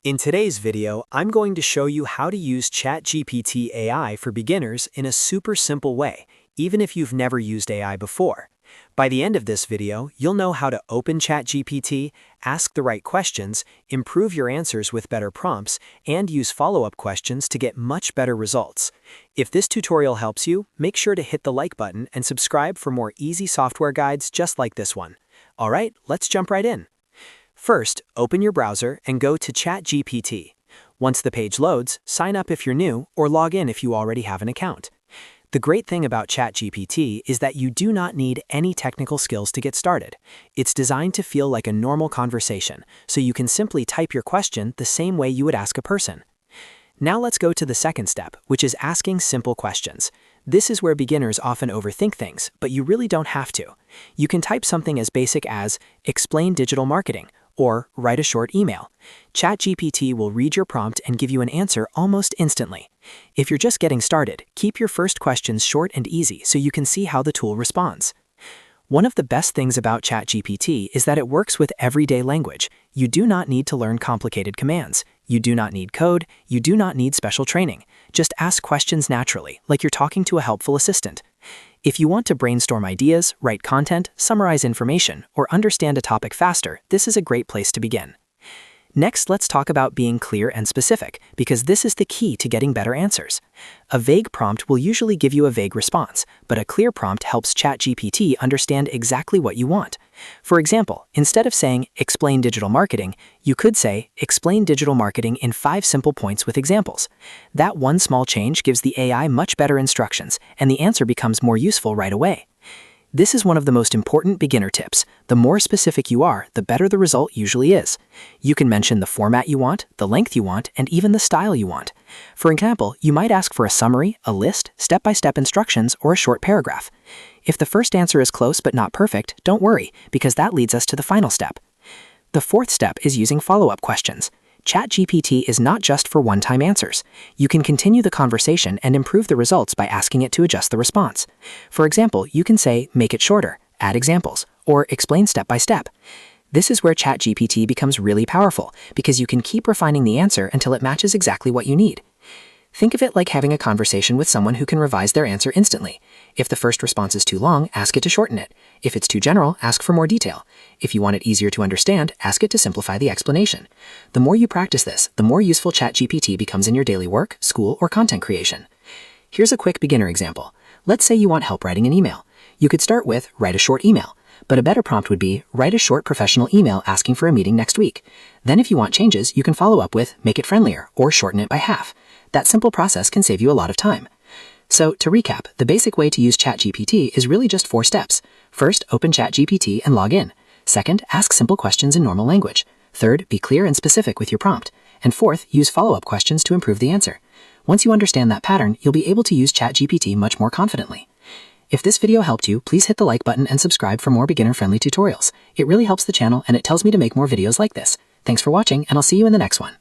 In today's video, I'm going to show you how to use ChatGPT AI for beginners in a super simple way, even if you've never used AI before. By the end of this video, you'll know how to open ChatGPT, ask the right questions, improve your answers with better prompts, and use follow-up questions to get much better results. If this tutorial helps you, make sure to hit the like button and subscribe for more easy software guides just like this one. Alright, let's jump right in. First, open your browser and go to ChatGPT. Once the page loads, sign up if you're new or log in if you already have an account. The great thing about ChatGPT is that you do not need any technical skills to get started. It's designed to feel like a normal conversation, so you can simply type your question the same way you would ask a person. Now let's go to the second step, which is asking simple questions. This is where beginners often overthink things, but you really don't have to. You can type something as basic as, "Explain digital marketing," or write a short email. ChatGPT will read your prompt and give you an answer almost instantly. If you're just getting started, keep your first questions short and easy so you can see how the tool responds. One of the best things about ChatGPT is that it works with everyday language. You do not need to learn complicated commands. You do not need code. You do not need special training. Just ask questions naturally, like you're talking to a helpful assistant. If you want to brainstorm ideas, write content, summarize information, or understand a topic faster, this is a great place to begin. Next, let's talk about being clear and specific, because this is the key to getting better answers. A vague prompt will usually give you a vague response, but a clear prompt helps ChatGPT understand exactly what you want. For example, instead of saying, "Explain digital marketing," you could say, "Explain digital marketing in 5 simple points with examples." That one small change gives the AI much better instructions, and the answer becomes more useful right away. This is one of the most important beginner tips. The more specific you are, the better the result usually is. You can mention the format you want, the length you want, and even the style you want. For example, you might ask for a summary, a list, step-by-step instructions, or a short paragraph. If the first answer is close but not perfect, don't worry, because that leads us to the final step. The fourth step is using follow-up questions. ChatGPT is not just for one-time answers. You can continue the conversation and improve the results by asking it to adjust the response. For example, you can say, "Make it shorter," "Add examples," or "Explain step by step." This is where ChatGPT becomes really powerful, because you can keep refining the answer until it matches exactly what you need. Think of it like having a conversation with someone who can revise their answer instantly. If the first response is too long, ask it to shorten it. If it's too general, ask for more detail. If you want it easier to understand, ask it to simplify the explanation. The more you practice this, the more useful ChatGPT becomes in your daily work, school, or content creation. Here's a quick beginner example. Let's say you want help writing an email. You could start with, "Write a short email." But a better prompt would be, "Write a short professional email asking for a meeting next week." Then if you want changes, you can follow up with, "Make it friendlier," or shorten it by half. That simple process can save you a lot of time. So, to recap, the basic way to use ChatGPT is really just 4 steps. First, open ChatGPT and log in. Second, ask simple questions in normal language. Third, be clear and specific with your prompt. And fourth, use follow-up questions to improve the answer. Once you understand that pattern, you'll be able to use ChatGPT much more confidently. If this video helped you, please hit the like button and subscribe for more beginner-friendly tutorials. It really helps the channel and it tells me to make more videos like this. Thanks for watching, and I'll see you in the next one.